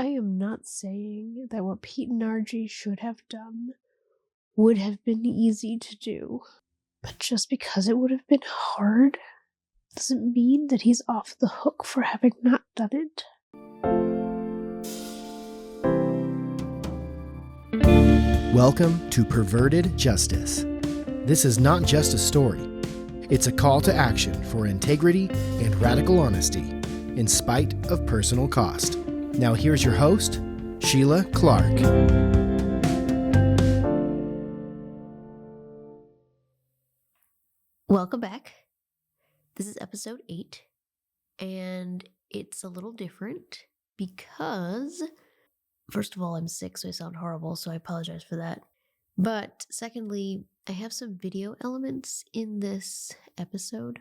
I am not saying that what Peter Nargi should have done would have been easy to do, but just because it would have been hard doesn't mean that he's off the hook for having not done it. Welcome to Perverted Justice. This is not just a story. It's a call to action for integrity and radical honesty, in spite of personal cost. Now here's your host, Shielagh Clark. Welcome back. This is episode 8, and it's a little different because, first of all, I'm sick, so I sound horrible, so I apologize for that. But secondly, I have some video elements in this episode.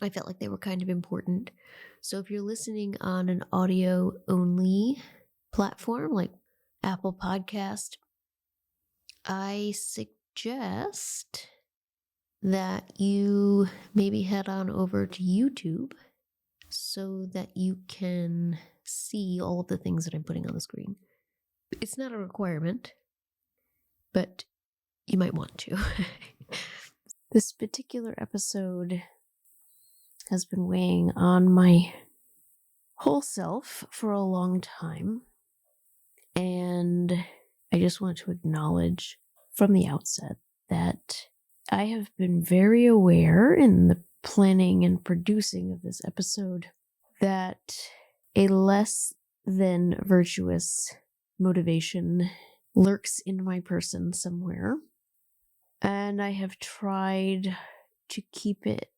I felt like they were kind of important. So if you're listening on an audio-only platform like Apple Podcast, I suggest that you maybe head on over to YouTube so that you can see all of the things that I'm putting on the screen. It's not a requirement, but you might want to. This particular episode has been weighing on my whole self for a long time, and I just want to acknowledge from the outset that I have been very aware in the planning and producing of this episode that a less than virtuous motivation lurks in my person somewhere, and I have tried to keep it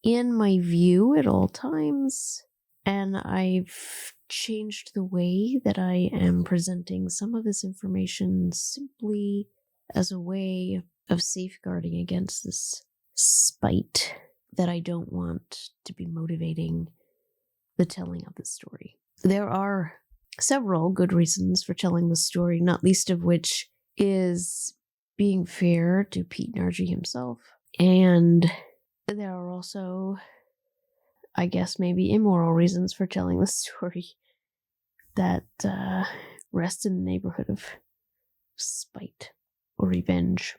in my view at all times, and I've changed the way that I am presenting some of this information simply as a way of safeguarding against this spite that I don't want to be motivating the telling of the story. There are several good reasons for telling the story, not least of which is being fair to Pete Nargi himself. And there are also, I guess, maybe immoral reasons for telling the story that rest in the neighborhood of spite or revenge.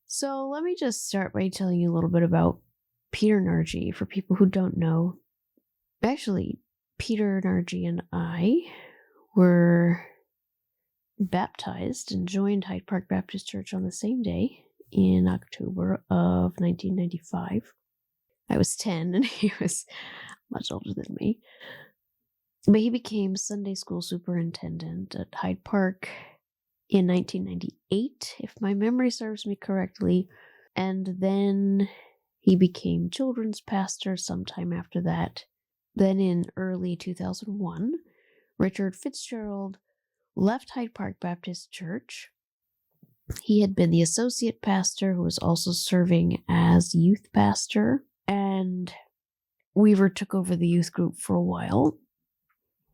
So let me just start by telling you a little bit about Peter Nargi for people who don't know. Actually, Peter Nargi and I were baptized and joined Hyde Park Baptist Church on the same day in October of 1995. I was 10 and he was much older than me. But he became Sunday school superintendent at Hyde Park in 1998, if my memory serves me correctly, and then he became children's pastor sometime after that. Then in early 2001, Richard Fitzgerald left Hyde Park Baptist Church. He had been the associate pastor who was also serving as youth pastor, and Weaver took over the youth group for a while.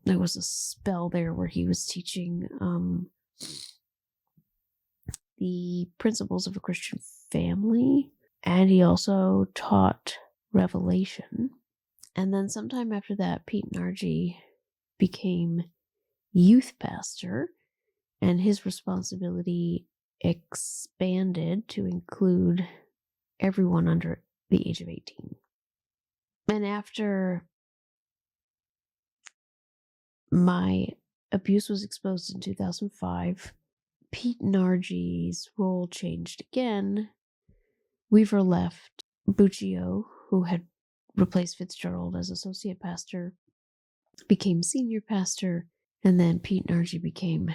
There was a spell there where he was teaching the principles of a Christian family, and he also taught Revelation. And then sometime after that, Pete Nargi became youth pastor, and his responsibility expanded to include everyone under the age of 18. And after my abuse was exposed in 2005, Pete Nargi's role changed again. Weaver left. Buccio, who had replaced Fitzgerald as associate pastor, became senior pastor, and then Pete Nargi became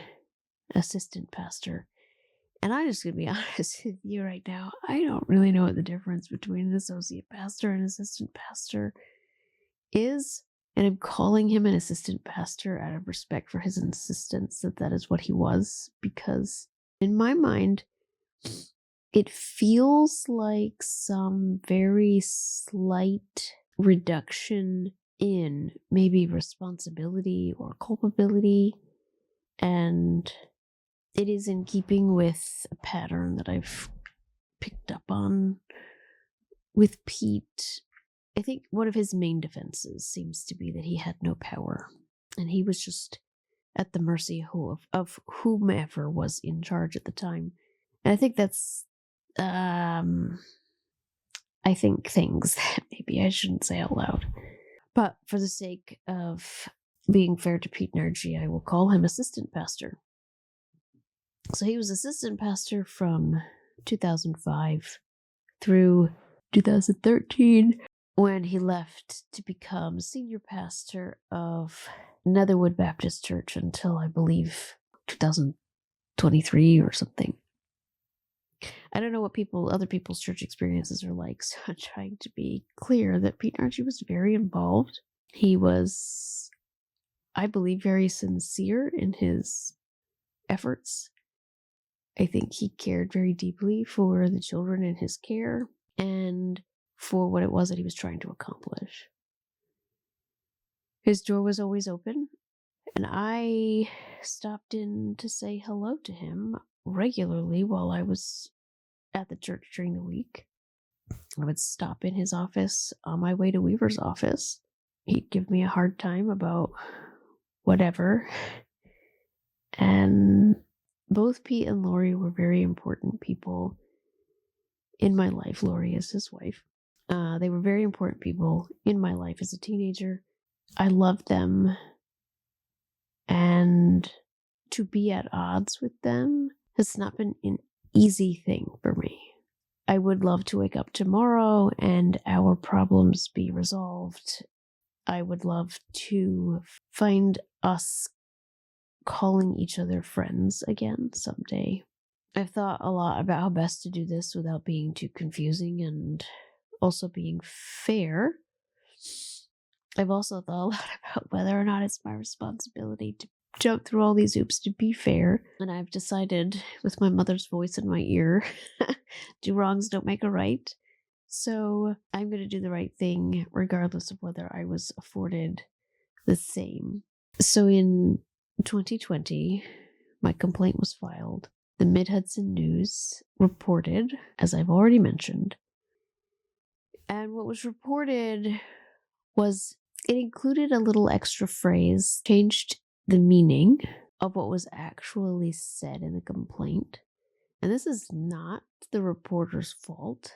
assistant pastor. And I'm just going to be honest with you right now, I don't really know what the difference between an associate pastor and assistant pastor is, and I'm calling him an assistant pastor out of respect for his insistence that that is what he was, because in my mind, it feels like some very slight reduction in maybe responsibility or culpability, and it is in keeping with a pattern that I've picked up on with Pete. I think one of his main defenses seems to be that he had no power. And he was just at the mercy of whomever was in charge at the time. And I think that's, I think things that maybe I shouldn't say out loud. But for the sake of being fair to Pete Nargi, I will call him assistant pastor. So he was assistant pastor from 2005 through 2013, when he left to become senior pastor of Netherwood Baptist Church until, I believe, 2023 or something. I don't know what other people's church experiences are like, so I'm trying to be clear that Pete Nargi was very involved. He was, I believe, very sincere in his efforts. I think he cared very deeply for the children in his care and for what it was that he was trying to accomplish. His door was always open, and I stopped in to say hello to him regularly while I was at the church during the week. I would stop in his office on my way to Weaver's office. He'd give me a hard time about whatever. And both Pete and Lori were very important people in my life. Lori is his wife. They were very important people in my life as a teenager. I loved them. And to be at odds with them has not been an easy thing for me. I would love to wake up tomorrow and our problems be resolved. I would love to find us calling each other friends again someday. I've thought a lot about how best to do this without being too confusing and also being fair. I've also thought a lot about whether or not it's my responsibility to jump through all these hoops to be fair. And I've decided, with my mother's voice in my ear, do wrongs don't make a right. So I'm going to do the right thing regardless of whether I was afforded the same. So in 2020, my complaint was filed. The Mid-Hudson News reported, as I've already mentioned. And what was reported was it included a little extra phrase, changed the meaning of what was actually said in the complaint. And this is not the reporter's fault.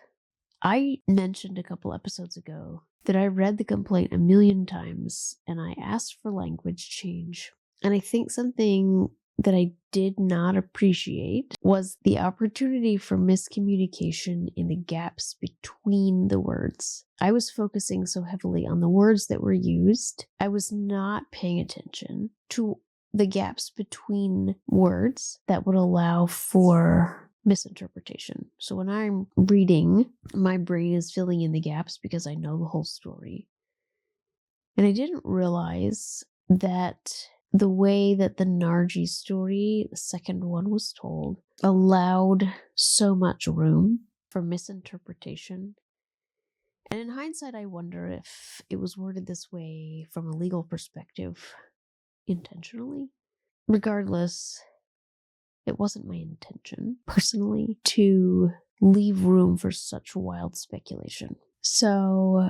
I mentioned a couple episodes ago that I read the complaint a million times and I asked for language change. And I think something that I did not appreciate was the opportunity for miscommunication in the gaps between the words. I was focusing so heavily on the words that were used, I was not paying attention to the gaps between words that would allow for misinterpretation. So when I'm reading, my brain is filling in the gaps because I know the whole story. And I didn't realize that the way that the Nargi story, the second one, was told, allowed so much room for misinterpretation. And in hindsight, I wonder if it was worded this way from a legal perspective intentionally. Regardless, it wasn't my intention, personally, to leave room for such wild speculation. So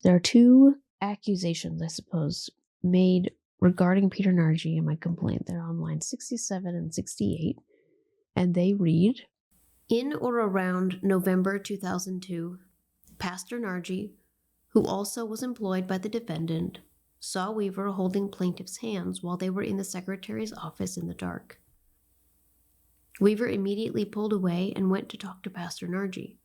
there are two accusations, I suppose, made regarding Peter Nargi in my complaint. They're on line 67 and 68, and they read, "In or around November 2002, Pastor Nargi, who also was employed by the defendant, saw Weaver holding plaintiff's hands while they were in the secretary's office in the dark. Weaver immediately pulled away and went to talk to Pastor Nargi.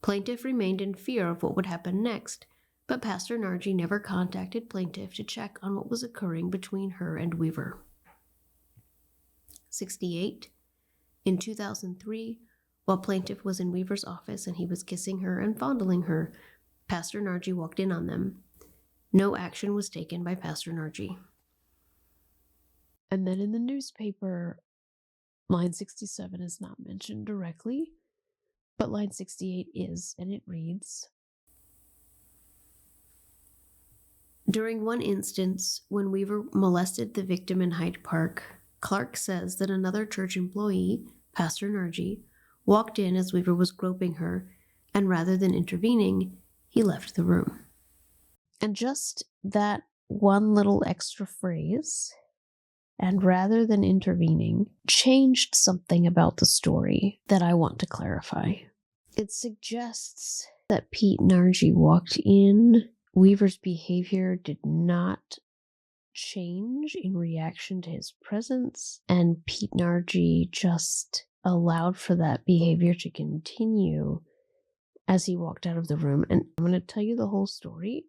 Plaintiff remained in fear of what would happen next, but Pastor Nargi never contacted plaintiff to check on what was occurring between her and Weaver." 68. In 2003, while plaintiff was in Weaver's office and he was kissing her and fondling her, Pastor Nargi walked in on them. No action was taken by Pastor Nargi. And then in the newspaper, line 67 is not mentioned directly, but line 68 is, and it reads, "During one instance, when Weaver molested the victim in Hyde Park, Clark says that another church employee, Pastor Nargi, walked in as Weaver was groping her, and rather than intervening, he left the room." And just that one little extra phrase, and rather than intervening, changed something about the story that I want to clarify. It suggests that Pete Nargi walked in. Weaver's behavior did not change in reaction to his presence, and Pete Nargi just allowed for that behavior to continue as he walked out of the room. And I'm going to tell you the whole story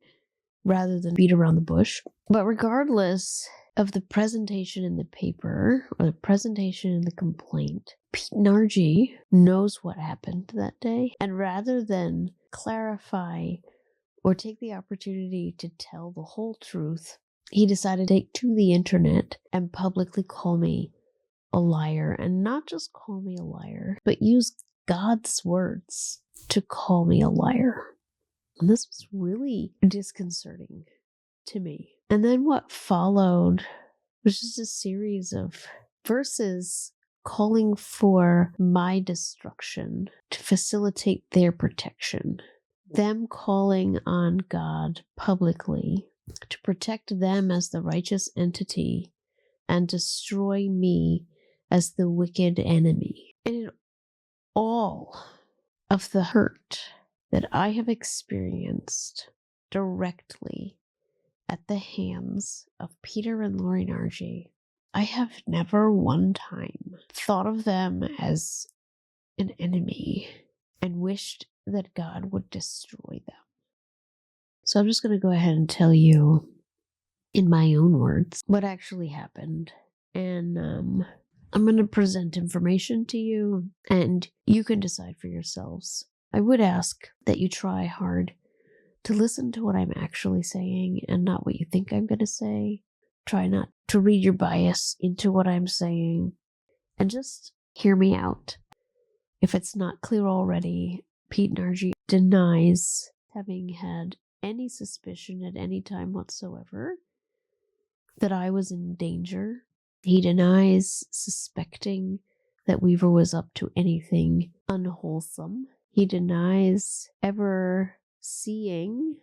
rather than beat around the bush. But regardless of the presentation in the paper or the presentation in the complaint, Pete Nargi knows what happened that day, and rather than clarify or take the opportunity to tell the whole truth, he decided to take to the internet and publicly call me a liar. And not just call me a liar, but use God's words to call me a liar. And this was really disconcerting to me. And then what followed was just a series of verses calling for my destruction to facilitate their protection. Them calling on God publicly to protect them as the righteous entity and destroy me as the wicked enemy. And in all of the hurt that I have experienced directly at the hands of Peter and Lori Nargi, I have never one time thought of them as an enemy and wished that God would destroy them. So I'm just going to go ahead and tell you in my own words what actually happened. And I'm going to present information to you, and you can decide for yourselves. I would ask that you try hard to listen to what I'm actually saying and not what you think I'm going to say. Try not to read your bias into what I'm saying, and just hear me out. If it's not clear already, Pete Nargi denies having had any suspicion at any time whatsoever that I was in danger. He denies suspecting that Weaver was up to anything unwholesome. He denies ever seeing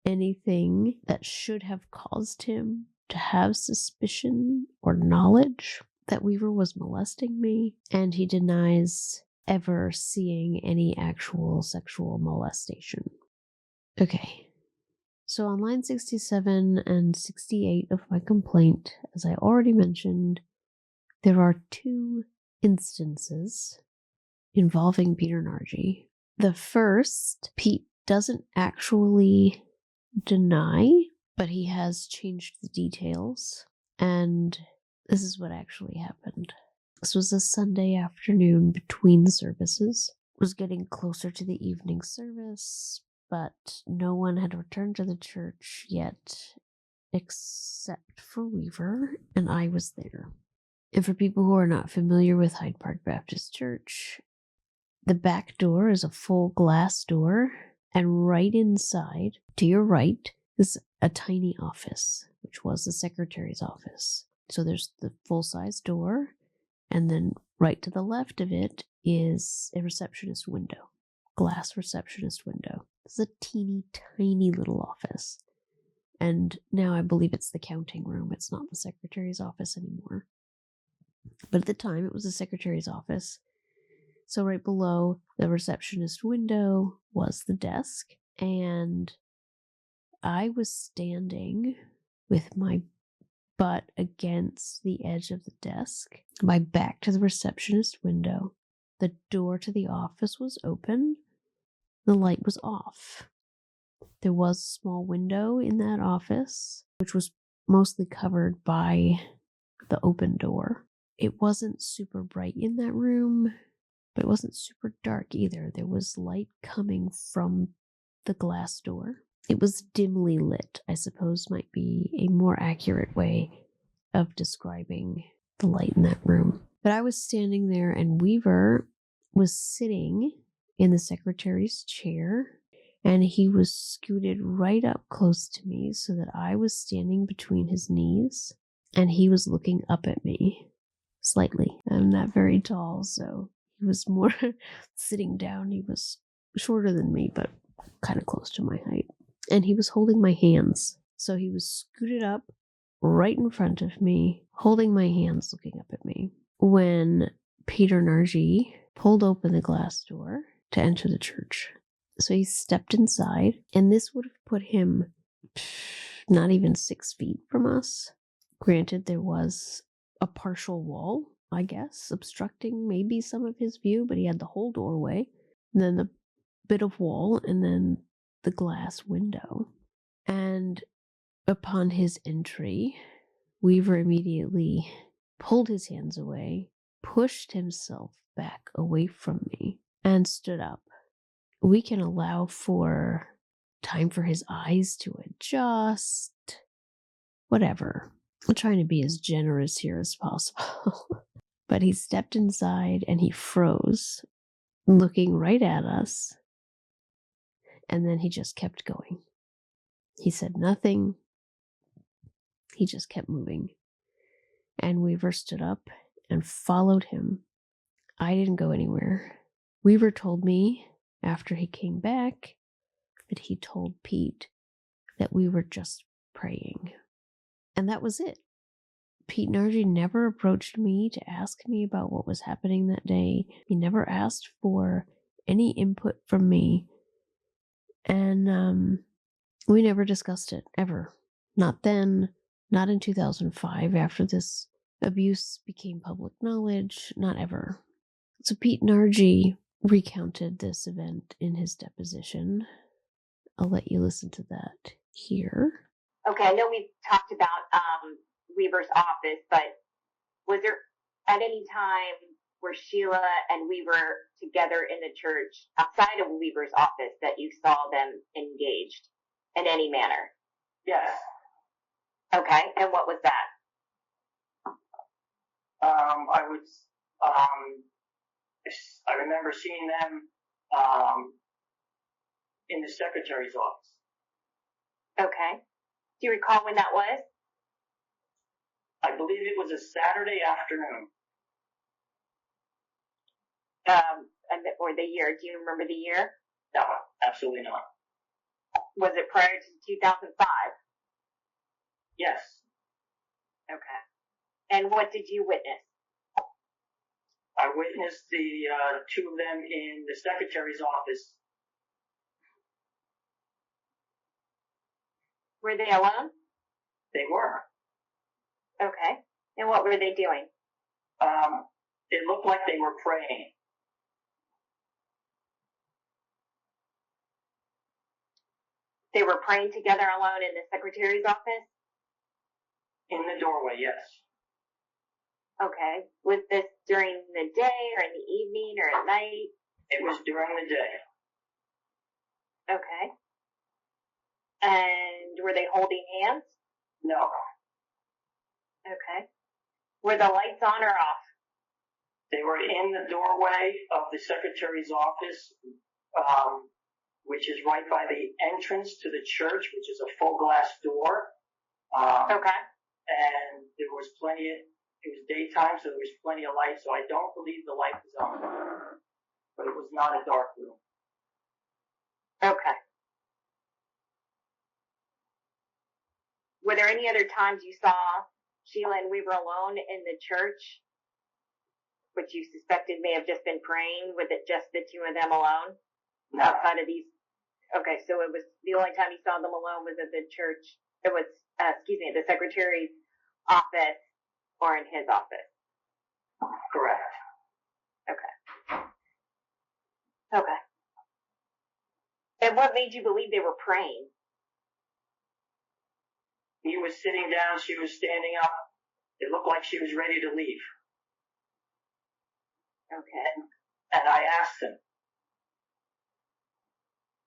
anything that should have caused him to have suspicion or knowledge that Weaver was molesting me. And he denies ever seeing any actual sexual molestation. Okay. So on line 67 and 68 of my complaint, as I already mentioned, there are two instances involving Peter Nargi. The first, Pete doesn't actually deny, but he has changed the details, and this is what actually happened. This was a Sunday afternoon between services. It was getting closer to the evening service, but no one had returned to the church yet except for Weaver, and I was there. And for people who are not familiar with Hyde Park Baptist Church, the back door is a full glass door, and right inside, to your right, is a tiny office, which was the secretary's office. So there's the full-size door, and then right to the left of it is a receptionist window, glass receptionist window. This is a teeny tiny little office. And now I believe it's the counting room. It's not the secretary's office anymore. But at the time, it was the secretary's office. So right below the receptionist window was the desk. And I was standing with my butt against the edge of the desk, my back to the receptionist window. The door to the office was open. The light was off. There was a small window in that office, which was mostly covered by the open door. It wasn't super bright in that room, but it wasn't super dark either. There was light coming from the glass door. It was dimly lit, I suppose might be a more accurate way of describing the light in that room. But I was standing there, and Weaver was sitting in the secretary's chair, and he was scooted right up close to me so that I was standing between his knees, and he was looking up at me slightly. I'm not very tall, so he was more sitting down. He was shorter than me, but kind of close to my height. And he was holding my hands. So he was scooted up right in front of me, holding my hands, looking up at me, when Peter Nargi pulled open the glass door to enter the church. So he stepped inside, and this would have put him not even 6 feet from us. Granted, there was a partial wall, I guess, obstructing maybe some of his view, but he had the whole doorway, and then the bit of wall, and then the glass window. And upon his entry, Weaver immediately pulled his hands away, pushed himself back away from me, and stood up. We can allow for time for his eyes to adjust, whatever. I'm trying to be as generous here as possible. But he stepped inside and he froze, looking right at us, and then he just kept going. He said nothing. He just kept moving. And Weaver stood up and followed him. I didn't go anywhere. Weaver told me after he came back that he told Pete that we were just praying. And that was it. Pete Nargi never approached me to ask me about what was happening that day. He never asked for any input from me. And we never discussed it, ever. Not then, not in 2005, after this abuse became public knowledge, not ever. So Pete Nargi recounted this event in his deposition. I'll let you listen to that here. Okay, I know we've talked about Weaver's office, but was there at any time where Shielagh and Weaver together in the church outside of Weaver's office that you saw them engaged in any manner? Yes. Okay, and what was that? I remember seeing them in the secretary's office. Okay. Do you recall when that was? I believe it was a Saturday afternoon. Or the year. Do you remember the year? No, absolutely not. Was it prior to 2005? Yes. Okay. And what did you witness? I witnessed the two of them in the secretary's office. Were they alone? They were. Okay. And what were they doing? It looked like they were praying. They were praying together alone in the secretary's office? In the doorway, yes. Okay. Was this during the day or in the evening or at night? It was during the day. Okay. And were they holding hands? No. Okay. Were the lights on or off? They were in the doorway of the secretary's office, which is right by the entrance to the church, which is a full glass door. Okay. And there was it was daytime, so there was plenty of light, so I don't believe the light was on. But it was not a dark room. Okay. Were there any other times you saw Shielagh and Weaver alone in the church, which you suspected may have just been praying? Was it just the two of them alone? No. Outside of these? Okay, so it was the only time you saw them alone was at the church. It was, the secretary's office or in his office. Correct. Okay. Okay. And what made you believe they were praying? He was sitting down, she was standing up. It looked like she was ready to leave. Okay. And I asked him.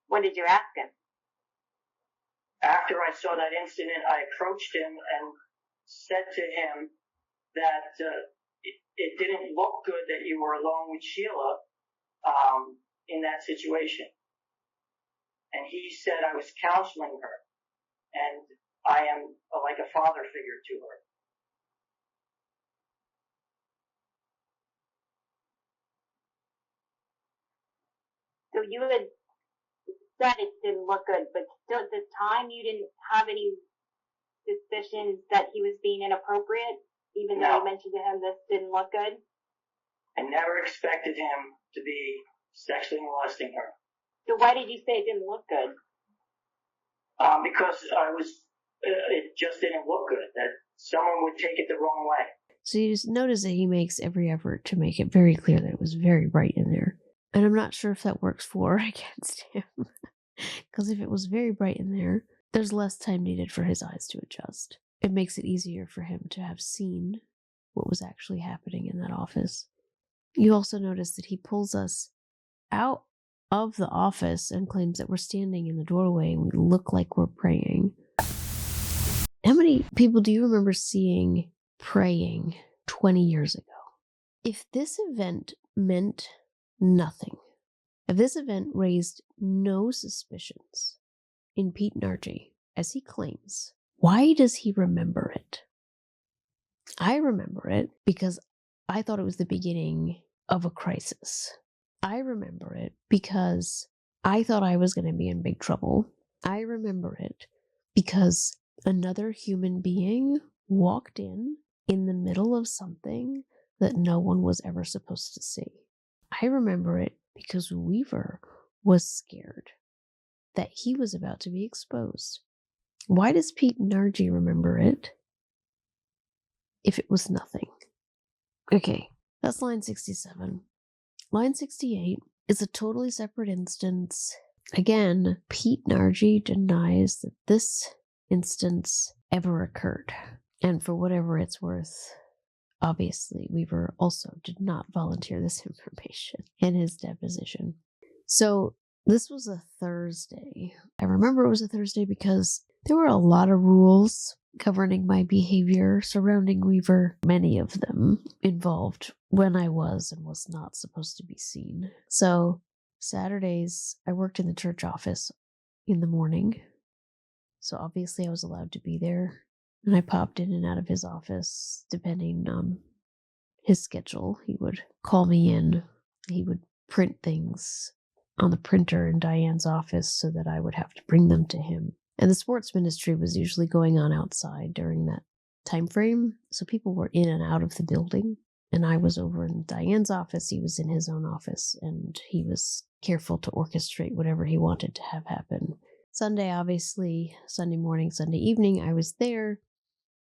What did you ask him? After I saw that incident, I approached him and said to him that it didn't look good that you were alone with Shielagh in that situation. And he said I was counseling her, and I am like a father figure to her. So you had said it didn't look good, but still at the time you didn't have any suspicions that he was being inappropriate, even though you mentioned to him this didn't look good? I never expected him to be sexually molesting her. So why did you say it didn't look good? Because it just didn't look good, that someone would take it the wrong way. So you just notice that he makes every effort to make it very clear that it was very bright in there. And I'm not sure if that works for or against him. Because if it was very bright in there, there's less time needed for his eyes to adjust. It makes it easier for him to have seen what was actually happening in that office. You also notice that he pulls us out of the office and claims that we're standing in the doorway and we look like we're praying. How many people do you remember seeing praying 20 years ago? If this event meant nothing, if this event raised no suspicions in Pete Nargi, as he claims, why does he remember it? I remember it because I thought it was the beginning of a crisis. I remember it because I thought I was going to be in big trouble. I remember it because another human being walked in the middle of something that no one was ever supposed to see. I remember it because Weaver was scared that he was about to be exposed. Why does Pete Nargi remember it if it was nothing? Okay, that's line 67. Line 68 is a totally separate instance. Again, Pete Nargi denies that this instance ever occurred. And for whatever it's worth, obviously, Weaver also did not volunteer this information in his deposition. So this was a Thursday. I remember it was a Thursday because there were a lot of rules governing my behavior surrounding Weaver. Many of them involved when I was and was not supposed to be seen. So Saturdays, I worked in the church office in the morning. So obviously I was allowed to be there. And I popped in and out of his office depending on his schedule. He would call me in. He would print things on the printer in Diane's office so that I would have to bring them to him. And the sports ministry was usually going on outside during that time frame. So people were in and out of the building. And I was over in Diane's office. He was in his own office. And he was careful to orchestrate whatever he wanted to have happen. Sunday, obviously, Sunday morning, Sunday evening, I was there.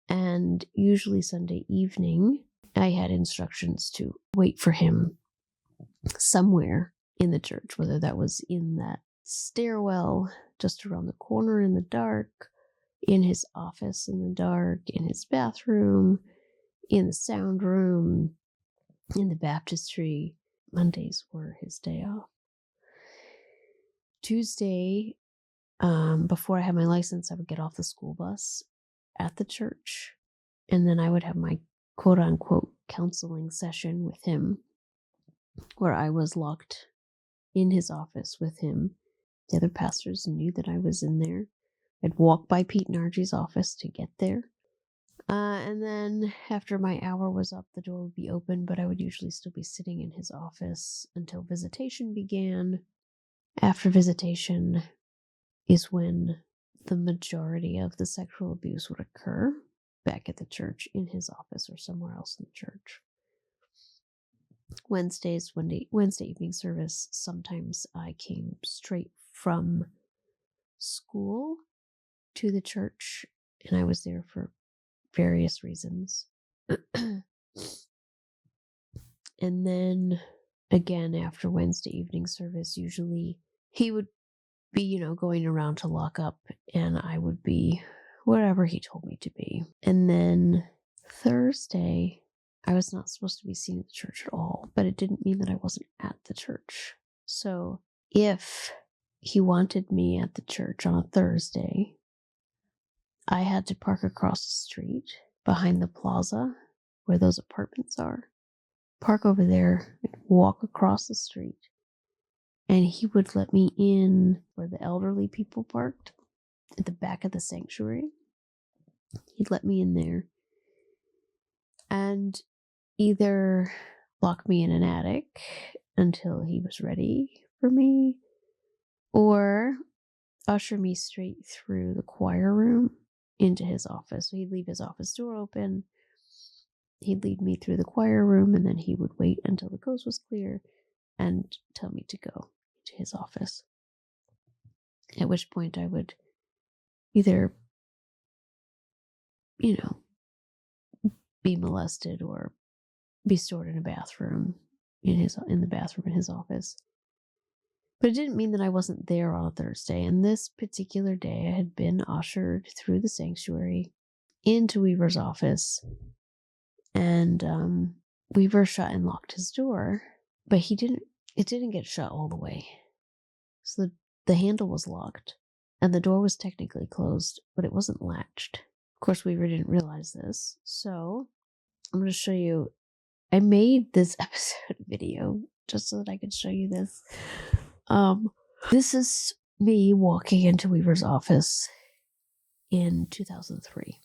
And usually Sunday evening, I had instructions to wait for him somewhere in the church, whether that was in that stairwell just around the corner in the dark, in his office in the dark, in his bathroom, in the sound room, in the baptistry. Mondays were his day off. Tuesday, before I had my license, I would get off the school bus at the church, and then I would have my quote-unquote counseling session with him, where I was locked in his office with him. The other pastors knew that I was in there. I'd walk by Pete Nargi's office to get there. And then after my hour was up, the door would be open, but I would usually still be sitting in his office until visitation began. After visitation is when the majority of the sexual abuse would occur back at the church, in his office, or somewhere else in the church. Wednesday evening service, sometimes I came straight from school to the church, and I was there for various reasons. And then again, after Wednesday evening service, usually he would be, going around to lock up, and I would be wherever he told me to be. And then Thursday, I was not supposed to be seen at the church at all, but it didn't mean that I wasn't at the church. So if he wanted me at the church on a Thursday, I had to park across the street behind the plaza where those apartments are. Park over there and walk across the street. And he would let me in where the elderly people parked at the back of the sanctuary. He'd let me in there and either lock me in an attic until he was ready for me, or usher me straight through the choir room into his office. So he'd leave his office door open. He'd lead me through the choir room, and then he would wait until the coast was clear and tell me to go to his office. At which point I would either, be molested or be stored in a bathroom in the bathroom in his office. But it didn't mean that I wasn't there on a Thursday. And this particular day, I had been ushered through the sanctuary into Weaver's office, and Weaver shut and locked his door, but it didn't get shut all the way. So the handle was locked, and the door was technically closed, but it wasn't latched. Of course, Weaver didn't realize this, so I'm going to show you. I made this episode video just so that I could show you this. This is me walking into Weaver's office in 2003.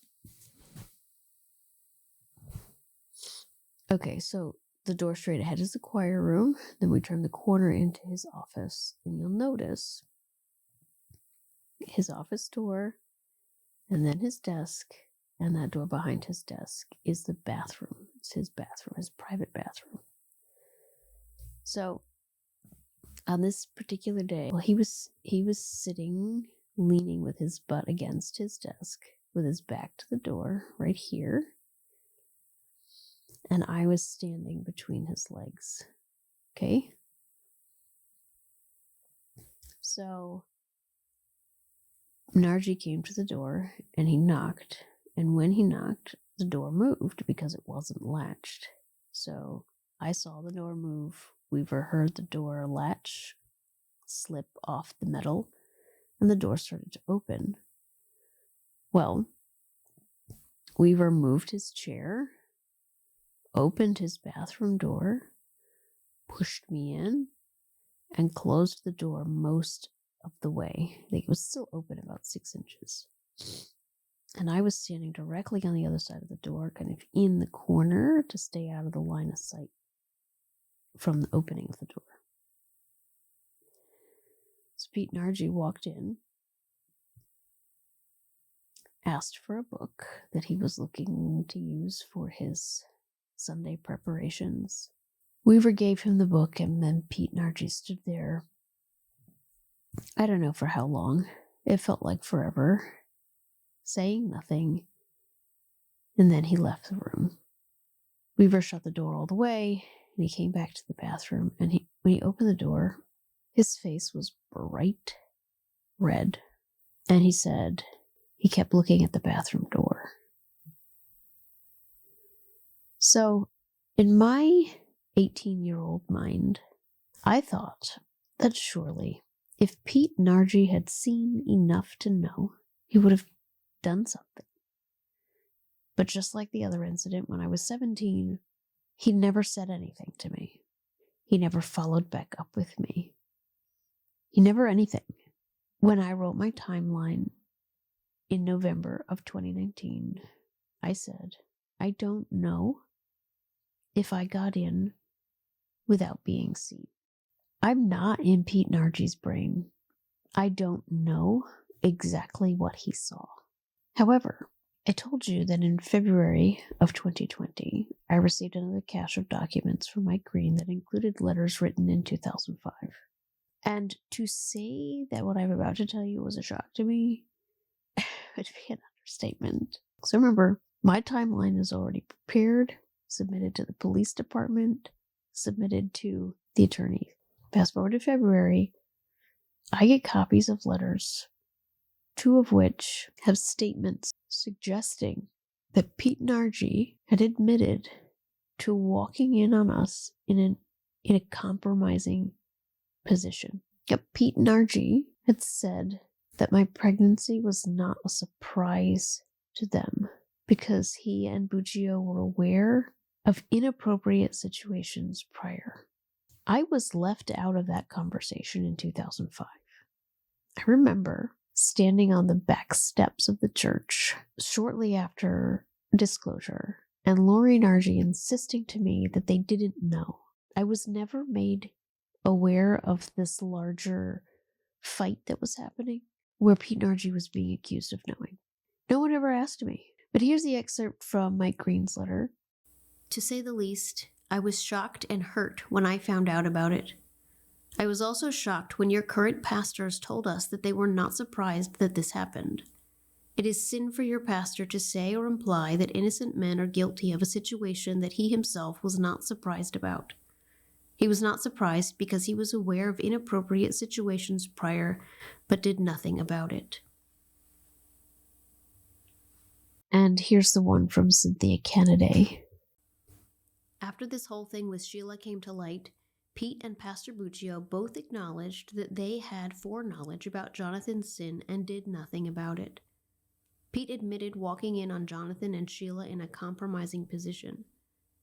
Okay, so the door straight ahead is the choir room. Then we turn the corner into his office, and you'll notice his office door, and then his desk, and that door behind his desk is the bathroom. It's his bathroom, his private bathroom. So on this particular day, he was sitting, leaning with his butt against his desk, with his back to the door, right here. And I was standing between his legs. Okay? So Nargi came to the door, and he knocked. And when he knocked, the door moved because it wasn't latched. So I saw the door move. Weaver heard the door latch slip off the metal, and the door started to open. Well, Weaver moved his chair, opened his bathroom door, pushed me in, and closed the door most of the way. I think it was still open about 6 inches. And I was standing directly on the other side of the door, kind of in the corner to stay out of the line of sight from the opening of the door. So Pete Nargi walked in, asked for a book that he was looking to use for his Sunday preparations. Weaver gave him the book, and then Pete Nargi stood there. I don't know for how long. It felt like forever, saying nothing, and then he left the room. Weaver shut the door all the way, and he came back to the bathroom, and when he opened the door, his face was bright red, and he said he kept looking at the bathroom door. So, in my 18-year-old mind, I thought that surely, if Pete Nargi had seen enough to know, he would have done something. But just like the other incident when I was 17, he never said anything to me. He never followed back up with me. He never anything. When I wrote my timeline in November of 2019, I said, I don't know if I got in without being seen. I'm not in Pete Nargi's brain. I don't know exactly what he saw. However, I told you that in February of 2020, I received another cache of documents from Mike Green that included letters written in 2005. And to say that what I'm about to tell you was a shock to me would be an understatement. So remember, my timeline is already prepared, submitted to the police department, submitted to the attorney. Fast forward to February, I get copies of letters, 2 of which have statements suggesting that Pete Nargi had admitted to walking in on us in a compromising position. Yep, Pete Nargi had said that my pregnancy was not a surprise to them because he and Buggio were aware of inappropriate situations prior. I was left out of that conversation in 2005. I remember standing on the back steps of the church shortly after disclosure, and Lori Nargi insisting to me that they didn't know. I was never made aware of this larger fight that was happening, where Pete Nargi was being accused of knowing. No one ever asked me. But here's the excerpt from Mike Green's letter. To say the least, I was shocked and hurt when I found out about it. I was also shocked when your current pastors told us that they were not surprised that this happened. It is sin for your pastor to say or imply that innocent men are guilty of a situation that he himself was not surprised about. He was not surprised because he was aware of inappropriate situations prior, but did nothing about it. And here's the one from Cynthia Kennedy. After this whole thing with Shielagh came to light, Pete and Pastor Buccio both acknowledged that they had foreknowledge about Jonathan's sin and did nothing about it. Pete admitted walking in on Jonathan and Shielagh in a compromising position.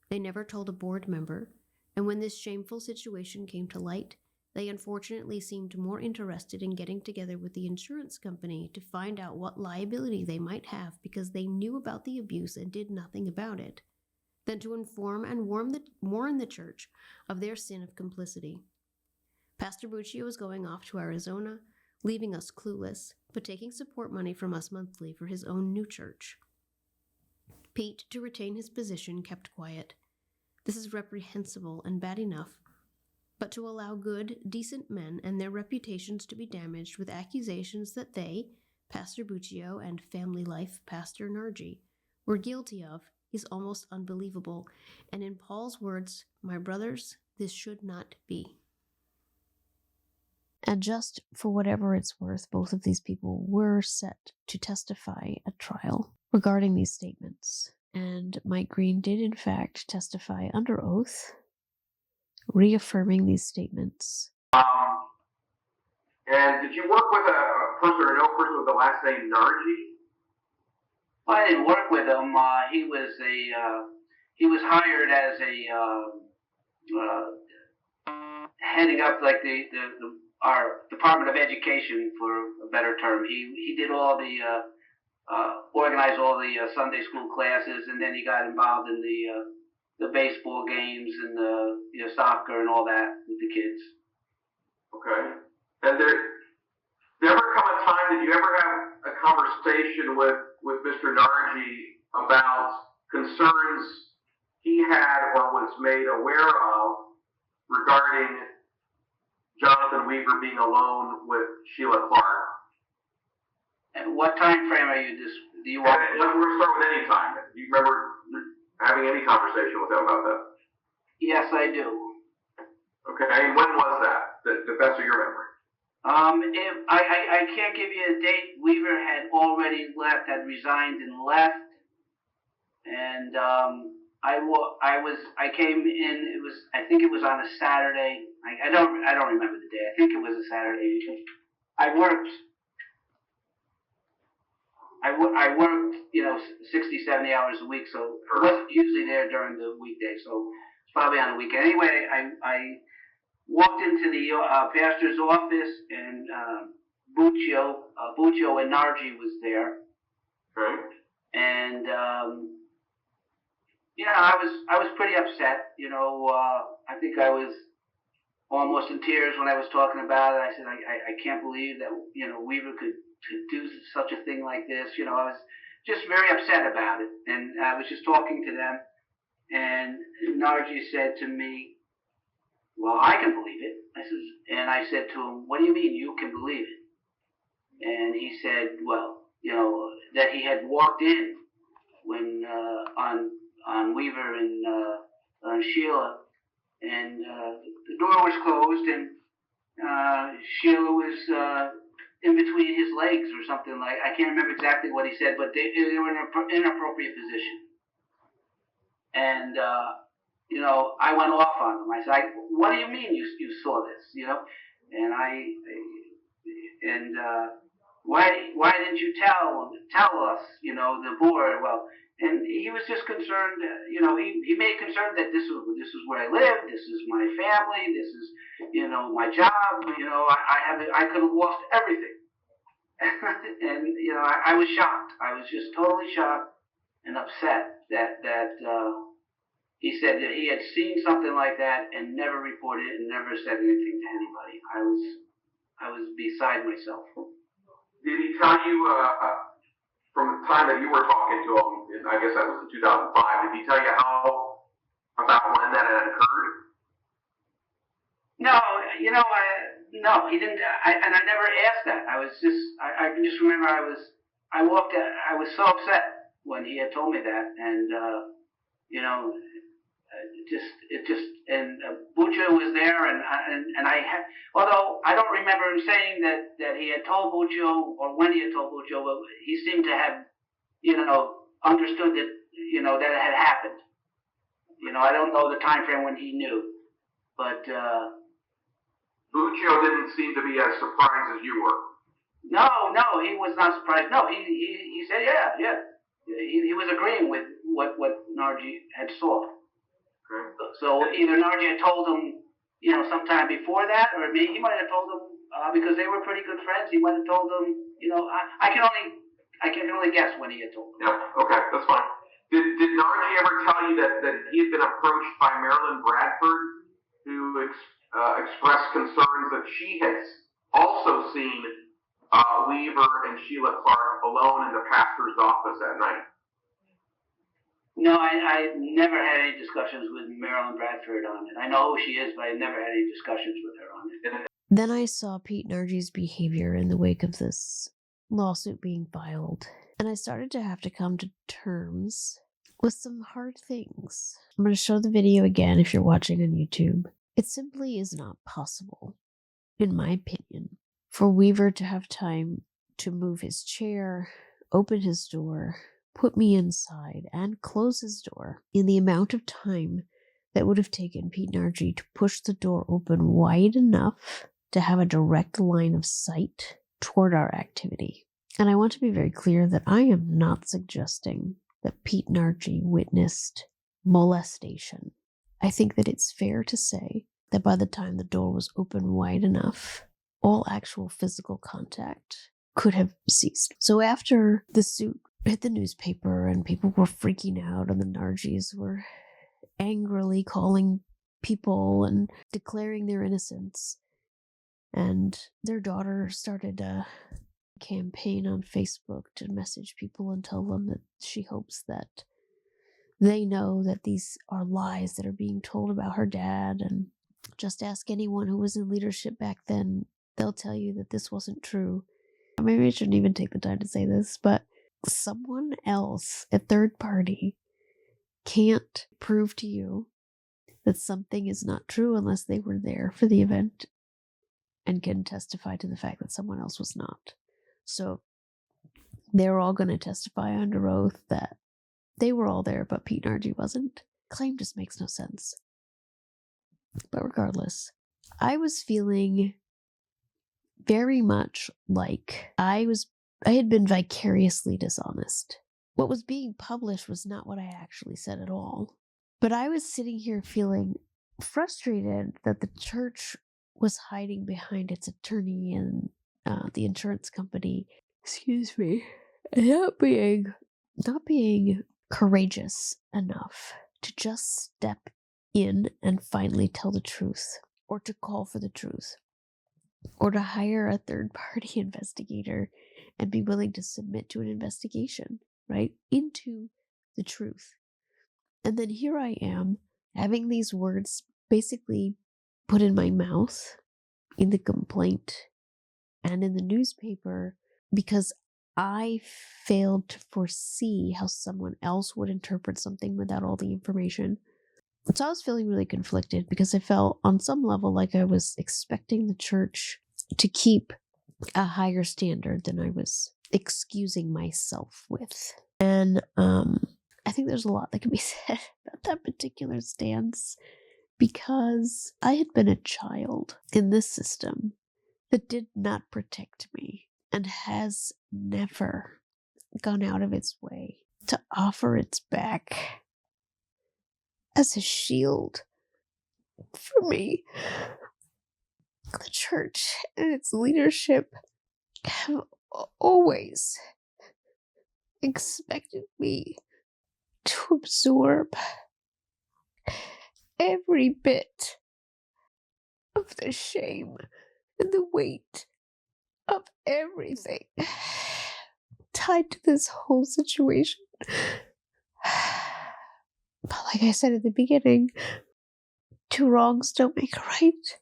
They never told a board member, and when this shameful situation came to light, they unfortunately seemed more interested in getting together with the insurance company to find out what liability they might have because they knew about the abuse and did nothing about it, than to inform and warn the church of their sin of complicity. Pastor Buccio was going off to Arizona, leaving us clueless, but taking support money from us monthly for his own new church. Pete, to retain his position, kept quiet. This is reprehensible and bad enough, but to allow good, decent men and their reputations to be damaged with accusations that they, Pastor Buccio and Family Life Pastor Nargi, were guilty of is almost unbelievable, and in Paul's words, my brothers, this should not be. And just for whatever it's worth, both of these people were set to testify at trial regarding these statements. And Mike Green did, in fact, testify under oath, reaffirming these statements. And did you work with a person or no person with the last name Nargi? Well, I didn't work with him. He was hired as heading up like our Department of Education, for a better term. He did all the organized all the Sunday school classes, and then he got involved in the baseball games and the soccer and all that with the kids. Okay. And there ever come a time that you ever have a conversation with Mr. Nargi about concerns he had or was made aware of regarding Jonathan Weaver being alone with Shielagh Clark? And what time frame do you want? We're going to start with any time. Do you remember having any conversation with him about that? Yes, I do. Okay, and when was that? The best of your memory. I can't give you a date. Weaver had already left, had resigned and left, and I came in. I think it was on a Saturday. I don't remember the day. I think it was a Saturday. I worked, 60, 70 hours a week, so I wasn't usually there during the weekday, so it's probably on the weekend. Anyway, I walked into the pastor's office, and Buccio and Nargi was there. Right. And I was pretty upset. I think I was almost in tears when I was talking about it. I said, I can't believe that Weaver could do such a thing like this. I was just very upset about it, and I was just talking to them, and Nargi said to me, well, I can believe it. I said to him, what do you mean you can believe it? And he said, well, that he had walked in when on Weaver and on Shielagh, and the door was closed, and Shielagh was in between his legs or something like. I can't remember exactly what he said, but they were in an inappropriate position. And I went off on him. I said, what do you mean you saw this? And why didn't you tell us, the board? Well, and he was just concerned, he made concern that this is where I live, this is my family, this is, my job, I could have lost everything. And, I was shocked. I was just totally shocked and upset that he said that he had seen something like that and never reported it and never said anything to anybody. I was beside myself. Did he tell you, from the time that you were talking to him, I guess that was in 2005, did he tell you about when that had occurred? No, no, he didn't. And I never asked that. I can just remember I was so upset when he had told me that, and Buccio was there, and I had, although I don't remember him saying that he had told Buccio or when he had told Buccio, but he seemed to have, understood that, that it had happened. I don't know the time frame when he knew, but Buccio didn't seem to be as surprised as you were. No, he was not surprised. No, he said, yeah. He was agreeing with what Nargi had saw. Okay. So either Nargi had told him, sometime before that, or maybe he might have told him because they were pretty good friends. He might have told him, I can only guess when he had told him. Yeah. Okay, that's fine. Did Nargi ever tell you that he had been approached by Marilyn Bradford, who expressed concerns that she had also seen Weaver and Shielagh Clark alone in the pastor's office at night? No, I never had any discussions with Marilyn Bradford on it. I know who she is, but I never had any discussions with her on it. Then I saw Pete Nargi's behavior in the wake of this lawsuit being filed, and I started to have to come to terms with some hard things. I'm going to show the video again if you're watching on YouTube. It simply is not possible, in my opinion, for Weaver to have time to move his chair, open his door, put me inside, and close his door in the amount of time that would have taken Pete Nargi to push the door open wide enough to have a direct line of sight toward our activity. And I want to be very clear that I am not suggesting that Pete Nargi witnessed molestation. I think that it's fair to say that by the time the door was open wide enough, all actual physical contact could have ceased. So after the suit hit the newspaper and people were freaking out and the Nargis were angrily calling people and declaring their innocence, and their daughter started a campaign on Facebook to message people and tell them that she hopes that they know that these are lies that are being told about her dad, and just ask anyone who was in leadership back then, they'll tell you that this wasn't true. Maybe I shouldn't even take the time to say this, but someone else, a third party, can't prove to you that something is not true unless they were there for the event and can testify to the fact that someone else was not. So they're all going to testify under oath that they were all there, but Pete Nargi wasn't. Claim just makes no sense. But regardless, I was feeling very much like I had been vicariously dishonest. What was being published was not what I actually said at all. But I was sitting here feeling frustrated that the church was hiding behind its attorney and the insurance company, and not being courageous enough to just step in and finally tell the truth, or to call for the truth, or to hire a third-party investigator and be willing to submit to an investigation, right, into the truth. And then here I am, having these words basically put in my mouth in the complaint and in the newspaper because I failed to foresee how someone else would interpret something without all the information. So I was feeling really conflicted because I felt on some level like I was expecting the church to keep a higher standard than I was excusing myself with. And I think there's a lot that can be said about that particular stance because I had been a child in this system that did not protect me and has never gone out of its way to offer its back as a shield for me. The church and its leadership have always expected me to absorb every bit of the shame and the weight of everything tied to this whole situation. But like I said at the beginning, two wrongs don't make a right.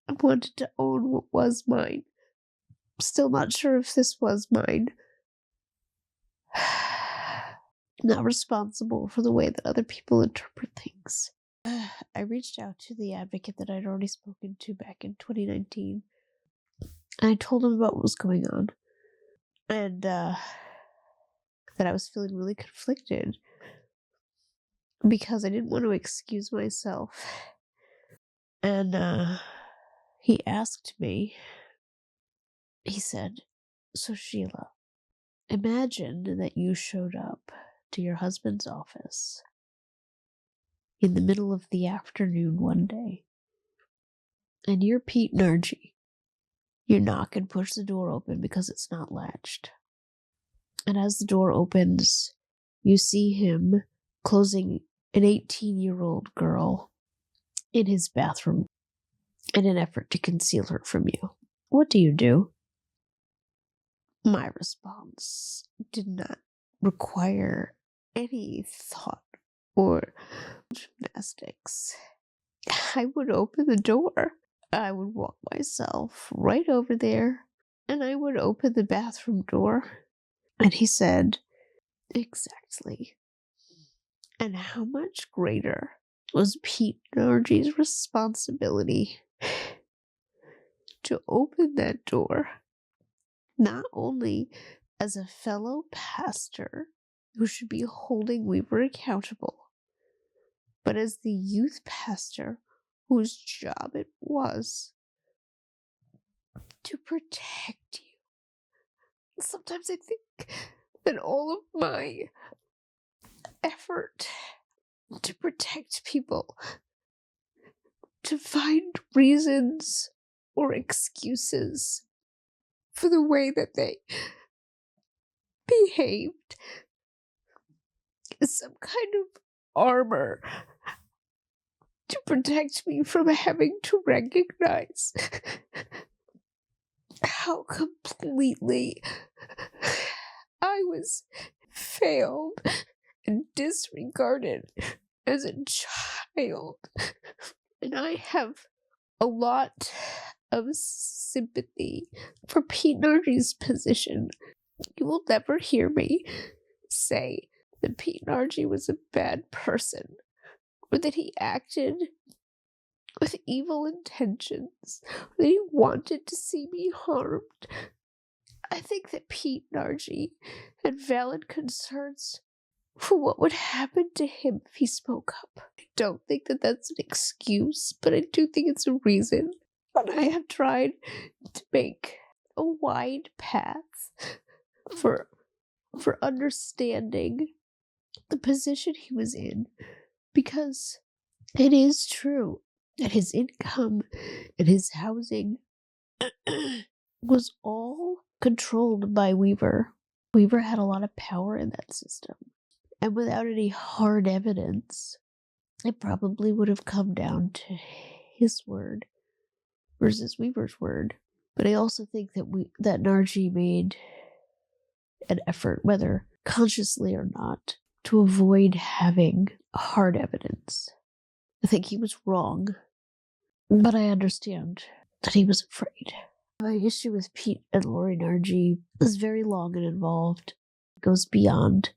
I wanted to own what was mine. I'm still not sure if this was mine. I'm not responsible for the way that other people interpret things. I reached out to the advocate that I'd already spoken to back in 2019. And I told him about what was going on. And that I was feeling really conflicted because I didn't want to excuse myself. And he asked me, he said, "So Shielagh, imagine that you showed up to your husband's office in the middle of the afternoon one day, and you're Pete Nargi. You knock and push the door open because it's not latched. And as the door opens, you see him closing an 18-year-old girl in his bathroom in an effort to conceal her from you. What do you do?" My response did not require any thought or gymnastics. I would open the door. I would walk myself right over there, and I would open the bathroom door. And he said, "Exactly. And how much greater was Pete Nargi's responsibility to open that door, not only as a fellow pastor who should be holding Weaver accountable, but as the youth pastor whose job it was to protect you." Sometimes I think that all of my effort to protect people, to find reasons or excuses for the way that they behaved, is some kind of armor to protect me from having to recognize how completely I was failed and disregarded as a child. And I have a lot of sympathy for Pete Nargi's position. You will never hear me say that Pete Nargi was a bad person, or that he acted with evil intentions, or that he wanted to see me harmed. I think that Pete Nargi had valid concerns for what would happen to him if he spoke up. I don't think that that's an excuse, but I do think it's a reason. And I have tried to make a wide path for understanding the position he was in, because it is true that his income and his housing was all controlled by Weaver. Weaver had a lot of power in that system. And without any hard evidence, it probably would have come down to his word versus Weaver's word. But I also think that Nargi made an effort, whether consciously or not, to avoid having hard evidence. I think he was wrong, but I understand that he was afraid. My issue with Pete and Lori Nargi is very long and involved. It goes beyond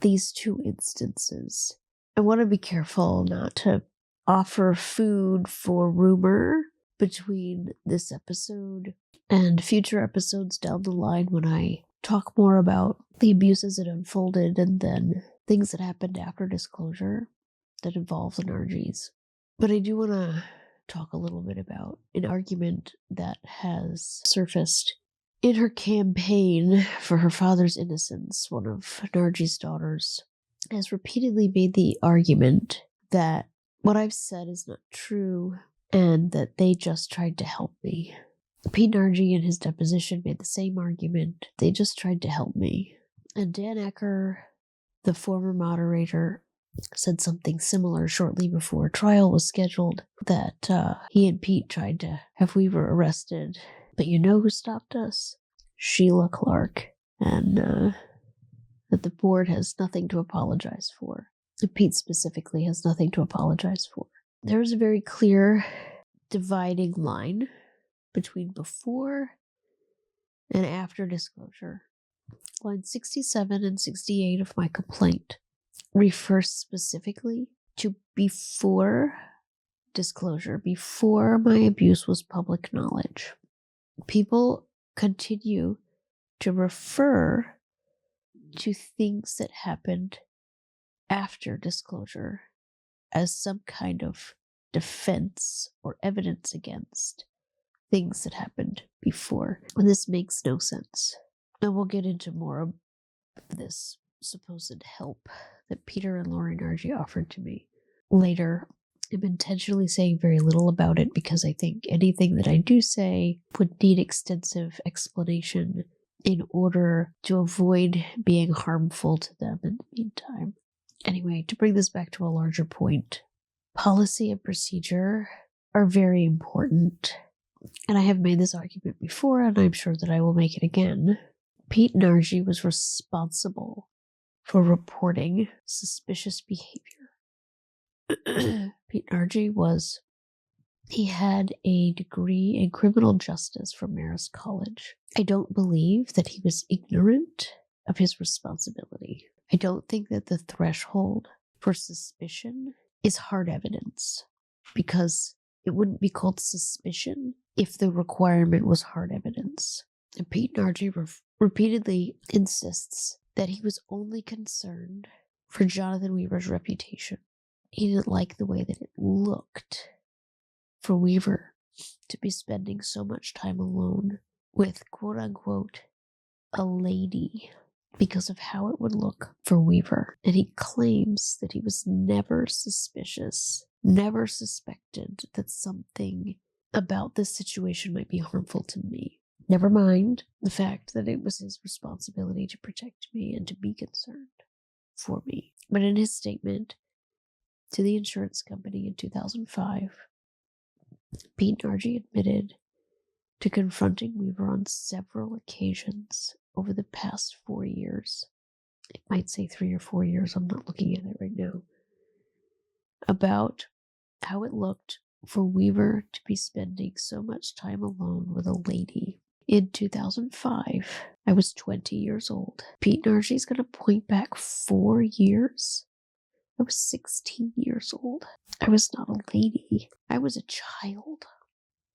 these two instances. I want to be careful not to offer food for rumor between this episode and future episodes down the line when I talk more about the abuses that unfolded and then things that happened after disclosure that involve the Nargis. But I do want to talk a little bit about an argument that has surfaced in her campaign for her father's innocence. One of Nargi's daughters has repeatedly made the argument that what I've said is not true and that they just tried to help me. Pete Nargi in his deposition made the same argument. They just tried to help me. And Dan Ecker, the former moderator, said something similar shortly before trial was scheduled, that he and Pete tried to have Weaver arrested. But you know who stopped us? Shielagh Clark. and that the board has nothing to apologize for. And Pete specifically has nothing to apologize for. There's a very clear dividing line between before and after disclosure. Lines 67 and 68 of my complaint refer specifically to before disclosure, before my abuse was public knowledge. People continue to refer to things that happened after disclosure as some kind of defense or evidence against things that happened before. And this makes no sense. And we'll get into more of this supposed help that Peter and Lori Nargi offered to me later. I'm intentionally saying very little about it because I think anything that I do say would need extensive explanation in order to avoid being harmful to them in the meantime. Anyway, to bring this back to a larger point, policy and procedure are very important. And I have made this argument before, and I'm sure that I will make it again. Pete Nargi was responsible for reporting suspicious behavior. Pete Nargi he had a degree in criminal justice from Marist College. I don't believe that he was ignorant of his responsibility. I don't think that the threshold for suspicion is hard evidence, because it wouldn't be called suspicion if the requirement was hard evidence. And Pete Nargi repeatedly insists that he was only concerned for Jonathan Weaver's reputation. He didn't like the way that it looked for Weaver to be spending so much time alone with, quote-unquote, a lady, because of how it would look for Weaver. And he claims that he was never suspicious, never suspected that something about this situation might be harmful to me. Never mind the fact that it was his responsibility to protect me and to be concerned for me. But in his statement to the insurance company in 2005, Pete Nargi admitted to confronting Weaver on several occasions over the past 4 years. It might say 3 or 4 years, I'm not looking at it right now, about how it looked for Weaver to be spending so much time alone with a lady. In 2005, I was 20 years old. Pete Nargi's going to point back 4 years. I was 16 years old. I was not a lady. I was a child.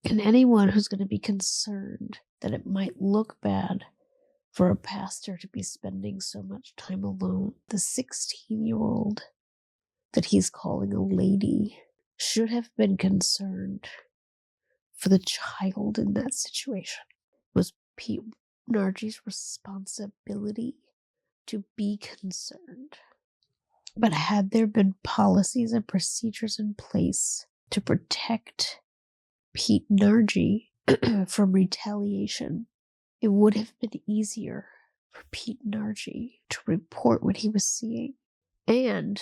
And anyone who's going to be concerned that it might look bad for a pastor to be spending so much time alone, the 16-year-old that he's calling a lady should have been concerned for the child in that situation. It was Pete Nargi's responsibility to be concerned. But had there been policies and procedures in place to protect Pete Nargi from retaliation, it would have been easier for Pete Nargi to report what he was seeing. And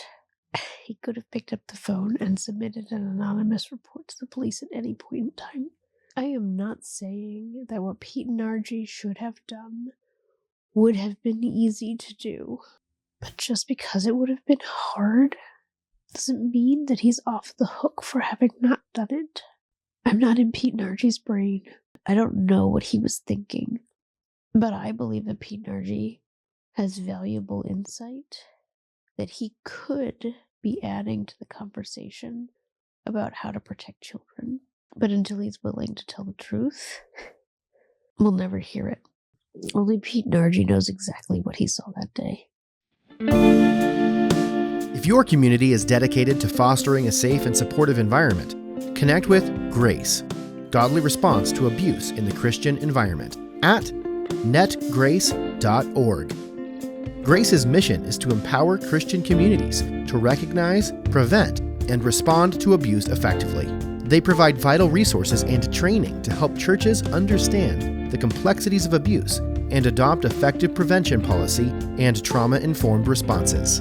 he could have picked up the phone and submitted an anonymous report to the police at any point in time. I am not saying that what Pete Nargi should have done would have been easy to do. But just because it would have been hard doesn't mean that he's off the hook for having not done it. I'm not in Pete Nargi's brain. I don't know what he was thinking. But I believe that Pete Nargi has valuable insight that he could be adding to the conversation about how to protect children. But until he's willing to tell the truth, we'll never hear it. Only Pete Nargi knows exactly what he saw that day. If your community is dedicated to fostering a safe and supportive environment, connect with Grace, Godly Response to Abuse in the Christian Environment, at netgrace.org. Grace's mission is to empower Christian communities to recognize, prevent, and respond to abuse effectively. They provide vital resources and training to help churches understand the complexities of abuse and adopt effective prevention policy and trauma-informed responses.